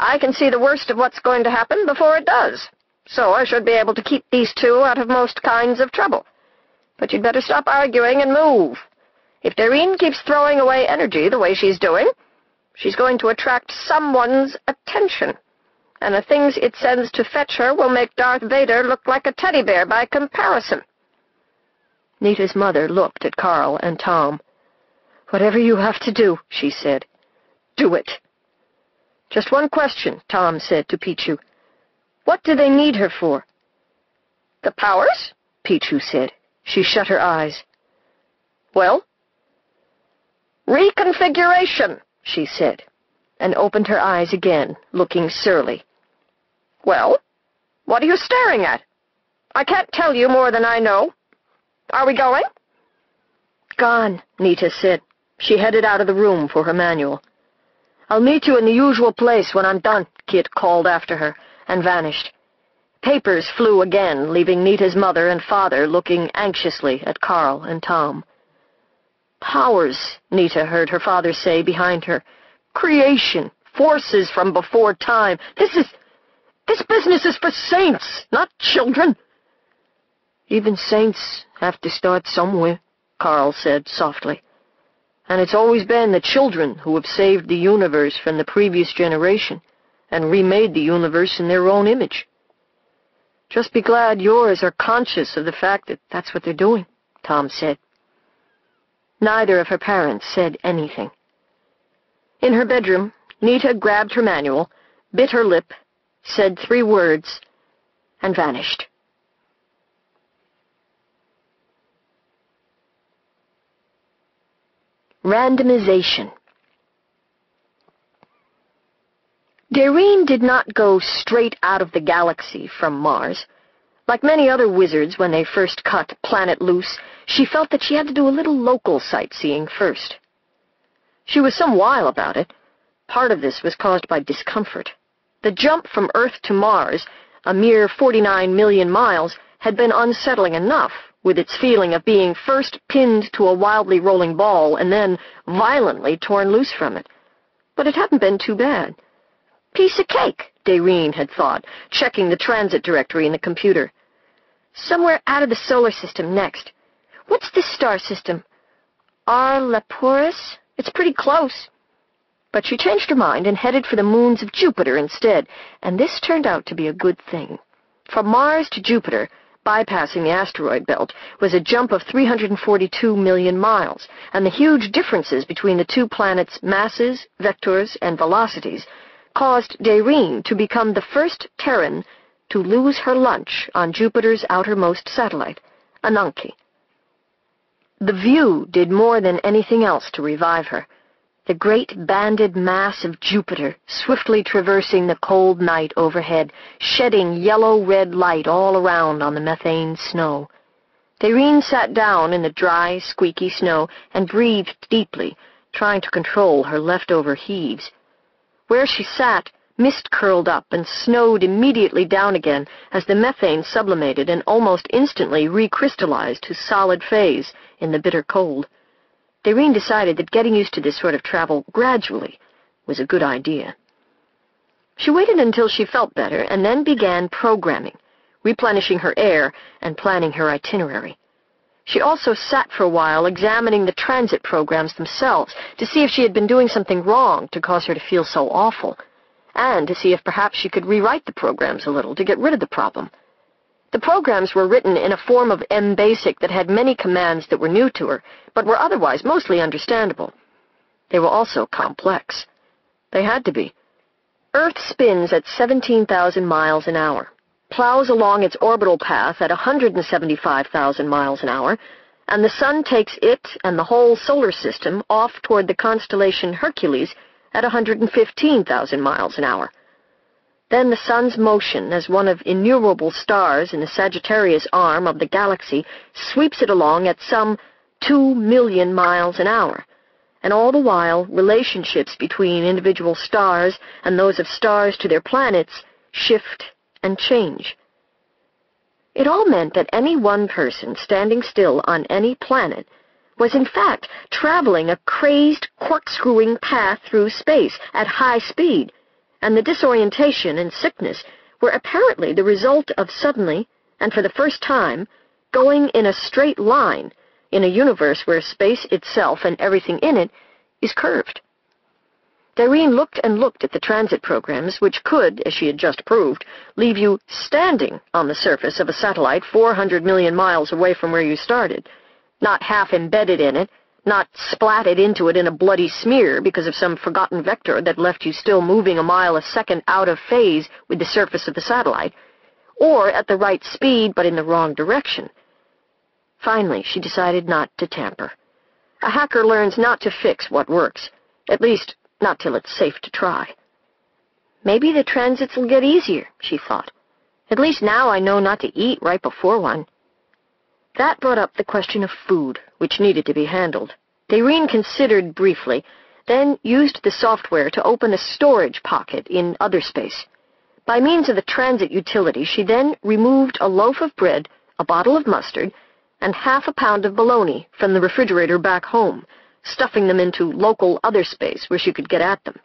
I can see the worst of what's going to happen before it does. So I should be able to keep these two out of most kinds of trouble. But you'd better stop arguing and move. If Dairine keeps throwing away energy the way she's doing, she's going to attract someone's attention. And the things it sends to fetch her will make Darth Vader look like a teddy bear by comparison. Nita's mother looked at Carl and Tom. "Whatever you have to do," she said, "do it." "Just one question," Tom said to Pichu. "What do they need her for?" "The powers?" Pichu said. She shut her eyes. "Well?" "Reconfiguration," she said, and opened her eyes again, looking surly. "Well? What are you staring at? I can't tell you more than I know. Are we going?" "Gone," Nita said. She headed out of the room for her manual. "I'll meet you in the usual place when I'm done," Kit called after her, and vanished. Papers flew again, leaving Nita's mother and father looking anxiously at Carl and Tom. "Powers," Nita heard her father say behind her. "Creation, forces from before time. This business is for saints, not children." "Even saints have to start somewhere," Carl said softly. "And it's always been the children who have saved the universe from the previous generation and remade the universe in their own image. Just be glad yours are conscious of the fact that that's what they're doing," Tom said. Neither of her parents said anything. In her bedroom, Nita grabbed her manual, bit her lip, said 3 words, and vanished. Randomization. Dairine did not go straight out of the galaxy from Mars. Like many other wizards when they first cut Planet loose, she felt that she had to do a little local sightseeing first. She was some while about it. Part of this was caused by discomfort. The jump from Earth to Mars, a mere 49 million miles, had been unsettling enough, with its feeling of being first pinned to a wildly rolling ball and then violently torn loose from it. But it hadn't been too bad. Piece of cake, Dairine had thought, checking the transit directory in the computer. Somewhere out of the solar system next. What's this star system? Arleporus? It's pretty close. But she changed her mind and headed for the moons of Jupiter instead, and this turned out to be a good thing. From Mars to Jupiter, bypassing the asteroid belt, was a jump of 342 million miles, and the huge differences between the two planets' masses, vectors, and velocities caused Dairine to become the first Terran to lose her lunch on Jupiter's outermost satellite, Ananke. The view did more than anything else to revive her. The great banded mass of Jupiter swiftly traversing the cold night overhead, shedding yellow-red light all around on the methane snow. Dairine sat down in the dry, squeaky snow and breathed deeply, trying to control her leftover heaves. Where she sat, mist curled up and snowed immediately down again as the methane sublimated and almost instantly recrystallized to solid phase in the bitter cold. Dairine decided that getting used to this sort of travel gradually was a good idea. She waited until she felt better and then began programming, replenishing her air and planning her itinerary. She also sat for a while examining the transit programs themselves to see if she had been doing something wrong to cause her to feel so awful, and to see if perhaps she could rewrite the programs a little to get rid of the problem. The programs were written in a form of M-Basic that had many commands that were new to her, but were otherwise mostly understandable. They were also complex. They had to be. Earth spins at 17,000 miles an hour, plows along its orbital path at 175,000 miles an hour, and the Sun takes it and the whole solar system off toward the constellation Hercules at 115,000 miles an hour. Then the Sun's motion as one of innumerable stars in the Sagittarius arm of the galaxy sweeps it along at some 2 million miles an hour, and all the while relationships between individual stars and those of stars to their planets shift and change. It all meant that any one person standing still on any planet was in fact traveling a crazed, corkscrewing path through space at high speed, and the disorientation and sickness were apparently the result of suddenly, and for the first time, going in a straight line in a universe where space itself and everything in it is curved. Irene looked and looked at the transit programs, which could, as she had just proved, leave you standing on the surface of a satellite 400 million miles away from where you started, not half embedded in it, not splatted into it in a bloody smear because of some forgotten vector that left you still moving a mile a second out of phase with the surface of the satellite, or at the right speed but in the wrong direction. Finally, she decided not to tamper. A hacker learns not to fix what works, at least not till it's safe to try. Maybe the transits will get easier, she thought. At least now I know not to eat right before one. That brought up the question of food, which needed to be handled. Irene considered briefly, then used the software to open a storage pocket in other space. By means of the transit utility, she then removed a loaf of bread, a bottle of mustard, and half a pound of bologna from the refrigerator back home, stuffing them into local other space where she could get at them.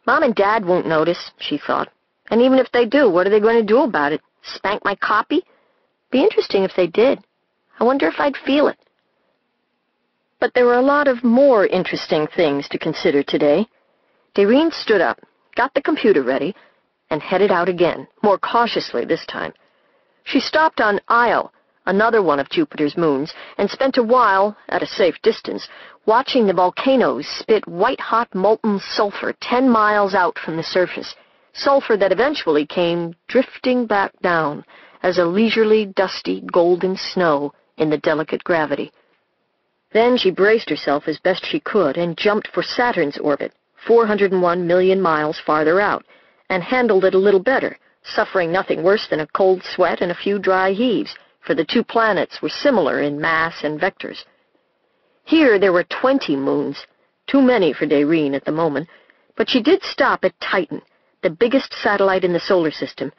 Mom and Dad won't notice, she thought. And even if they do, what are they going to do about it? Spank my copy? Be interesting if they did. I wonder if I'd feel it. But there were a lot of more interesting things to consider today. Irene stood up, got the computer ready, and headed out again, more cautiously this time. She stopped on Io, another one of Jupiter's moons, and spent a while, at a safe distance, watching the volcanoes spit white-hot molten sulfur 10 miles out from the surface, sulfur that eventually came drifting back down as a leisurely, dusty, golden snow in the delicate gravity. Then she braced herself as best she could and jumped for Saturn's orbit, 401 million miles farther out, and handled it a little better, suffering nothing worse than a cold sweat and a few dry heaves, for the two planets were similar in mass and vectors. Here there were 20 moons, too many for Irene at the moment, but she did stop at Titan, the biggest satellite in the solar system,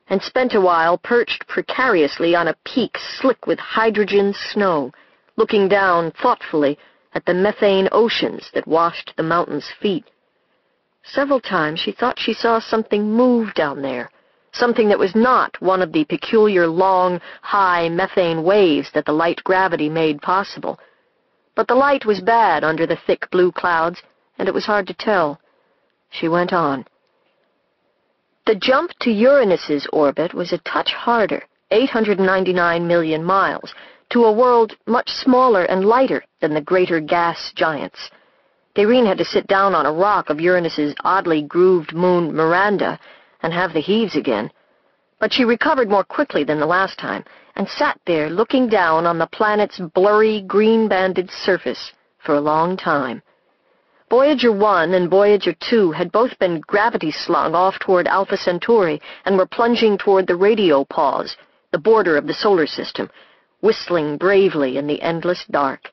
and spent a while perched precariously on a peak slick with hydrogen snow, looking down thoughtfully at the methane oceans that washed the mountain's feet. Several times she thought she saw something move down there, something that was not one of the peculiar long, high methane waves that the light gravity made possible. But the light was bad under the thick blue clouds, and it was hard to tell. She went on. The jump to Uranus's orbit was a touch harder, 899 million miles, to a world much smaller and lighter than the greater gas giants. Irene had to sit down on a rock of Uranus's oddly grooved moon Miranda and have the heaves again. But she recovered more quickly than the last time, and sat there looking down on the planet's blurry, green-banded surface for a long time. Voyager 1 and Voyager 2 had both been gravity-slung off toward Alpha Centauri and were plunging toward the radio pause, the border of the solar system, whistling bravely in the endless dark.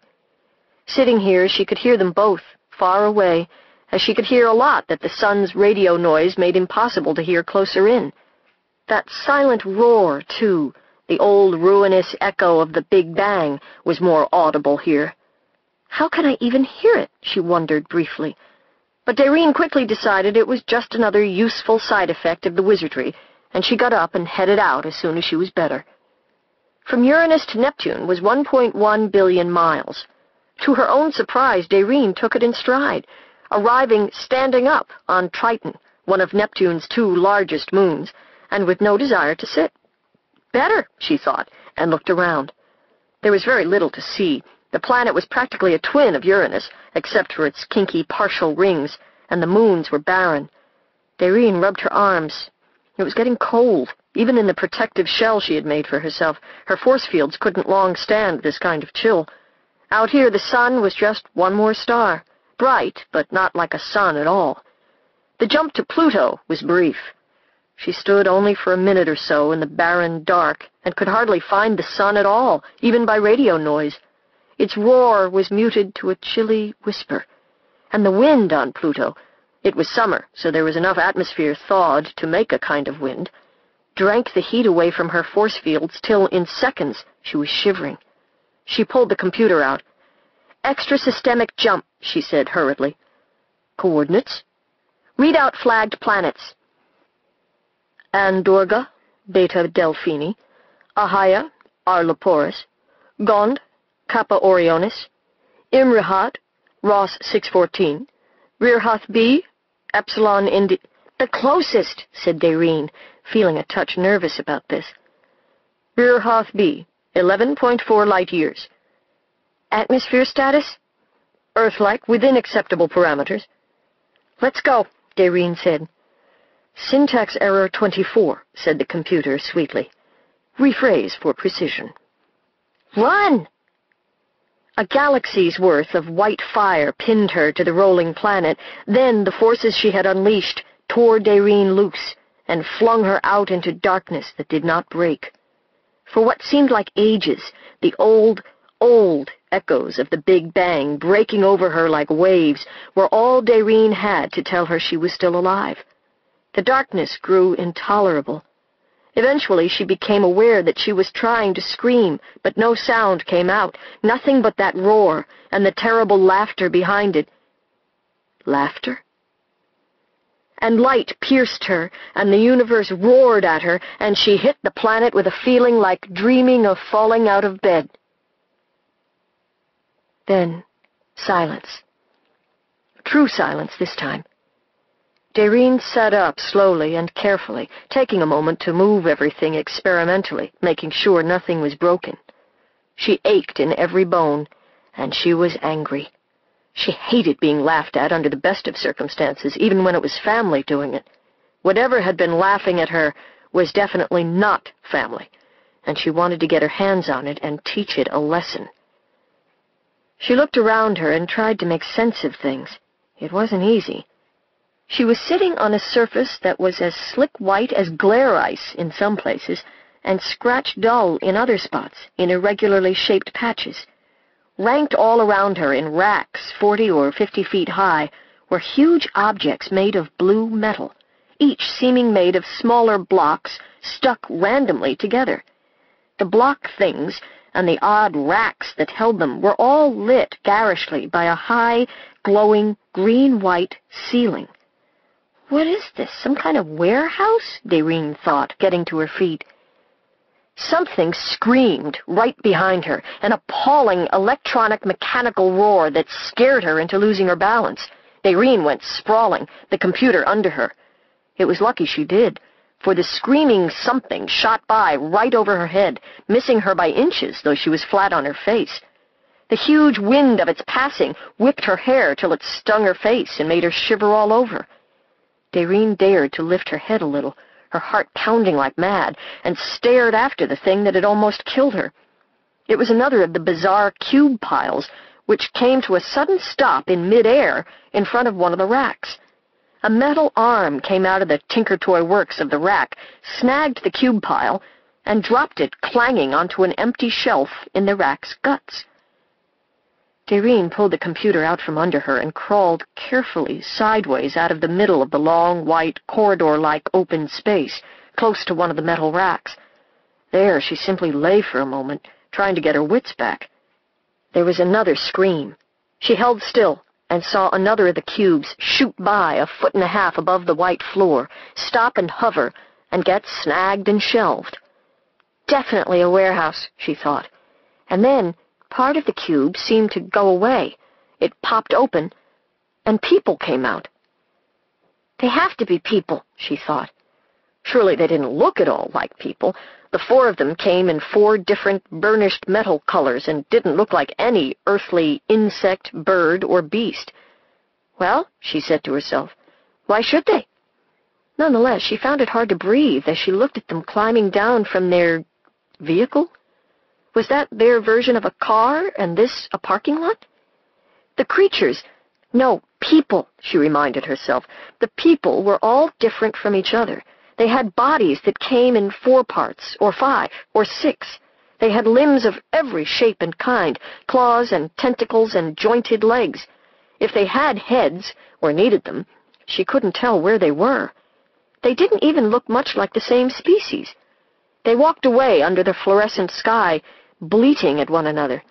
Sitting here, she could hear them both, far away, as she could hear a lot that the sun's radio noise made impossible to hear closer in. That silent roar, too, the old ruinous echo of the Big Bang, was more audible here. How can I even hear it? She wondered briefly. But Irene quickly decided it was just another useful side effect of the wizardry, and she got up and headed out as soon as she was better. From Uranus to Neptune was 1.1 billion miles. To her own surprise, Irene took it in stride, arriving standing up on Triton, one of Neptune's two largest moons, and with no desire to sit. Better, she thought, and looked around. There was very little to see. The planet was practically a twin of Uranus, except for its kinky partial rings, and the moons were barren. Irene rubbed her arms. It was getting cold. Even in the protective shell she had made for herself, her force fields couldn't long stand this kind of chill. Out here the sun was just one more star, bright, but not like a sun at all. The jump to Pluto was brief. She stood only for a minute or so in the barren dark, and could hardly find the sun at all, even by radio noise. Its roar was muted to a chilly whisper. And the wind on Pluto, it was summer, so there was enough atmosphere thawed to make a kind of wind, drank the heat away from her force fields till in seconds she was shivering. She pulled the computer out. Extra-systemic jump, she said hurriedly. Coordinates? Read out flagged planets. Andorga, Beta Delphini, Ahaya, R. Leporis, Gond, Kappa Orionis, Imrihat, Ross 614, Rearhath B, Epsilon Indi... The closest, said Dairine, feeling a touch nervous about this. Rearhath B, 11.4 light years. Atmosphere status? Earth-like, within acceptable parameters. Let's go, Dairine said. Syntax error 24, said the computer sweetly. Rephrase for precision. Run! A galaxy's worth of white fire pinned her to the rolling planet. Then the forces she had unleashed tore Dairine loose and flung her out into darkness that did not break. For what seemed like ages, the old echoes of the Big Bang breaking over her like waves were all Dairine had to tell her she was still alive. The darkness grew intolerable. Eventually she became aware that she was trying to scream, but no sound came out, nothing but that roar and the terrible laughter behind it. Laughter? And light pierced her, and the universe roared at her, and she hit the planet with a feeling like dreaming of falling out of bed. Then, silence. True silence this time. Dairine sat up slowly and carefully, taking a moment to move everything experimentally, making sure nothing was broken. She ached in every bone, and she was angry. She hated being laughed at under the best of circumstances, even when it was family doing it. Whatever had been laughing at her was definitely not family, and she wanted to get her hands on it and teach it a lesson. She looked around her and tried to make sense of things. It wasn't easy. She was sitting on a surface that was as slick white as glare ice in some places, and scratched dull in other spots, in irregularly shaped patches. Ranked all around her in racks 40 or 50 feet high were huge objects made of blue metal, each seeming made of smaller blocks stuck randomly together. The block things and the odd racks that held them were all lit garishly by a high, glowing, green-white ceiling. What is this, some kind of warehouse? Dairine thought, getting to her feet. Something screamed right behind her, an appalling electronic mechanical roar that scared her into losing her balance. Dairine went sprawling, the computer under her. It was lucky she did, for the screaming something shot by right over her head, missing her by inches, though she was flat on her face. The huge wind of its passing whipped her hair till it stung her face and made her shiver all over. Dairine dared to lift her head a little, her heart pounding like mad, and stared after the thing that had almost killed her. It was another of the bizarre cube piles, which came to a sudden stop in mid-air in front of one of the racks. A metal arm came out of the Tinker-Toy works of the rack, snagged the cube pile, and dropped it clanging onto an empty shelf in the rack's guts. Dairine pulled the computer out from under her and crawled carefully sideways out of the middle of the long, white, corridor-like open space, close to one of the metal racks. There she simply lay for a moment, trying to get her wits back. There was another scream. She held still and saw another of the cubes shoot by 1.5 feet above the white floor, stop and hover, and get snagged and shelved. Definitely a warehouse, she thought. And then part of the cube seemed to go away. It popped open, and people came out. They have to be people, she thought. Surely they didn't look at all like people. The 4 of them came in 4 different burnished metal colors and didn't look like any earthly insect, bird, or beast. Well, she said to herself, why should they? Nonetheless, she found it hard to breathe as she looked at them climbing down from their vehicle. Was that their version of a car, and this a parking lot? The creatures, no, people, she reminded herself. The people were all different from each other. They had bodies that came in 4 parts, or 5, or 6. They had limbs of every shape and kind, claws and tentacles and jointed legs. If they had heads, or needed them, she couldn't tell where they were. They didn't even look much like the same species. They walked away under the fluorescent sky, bleating at one another.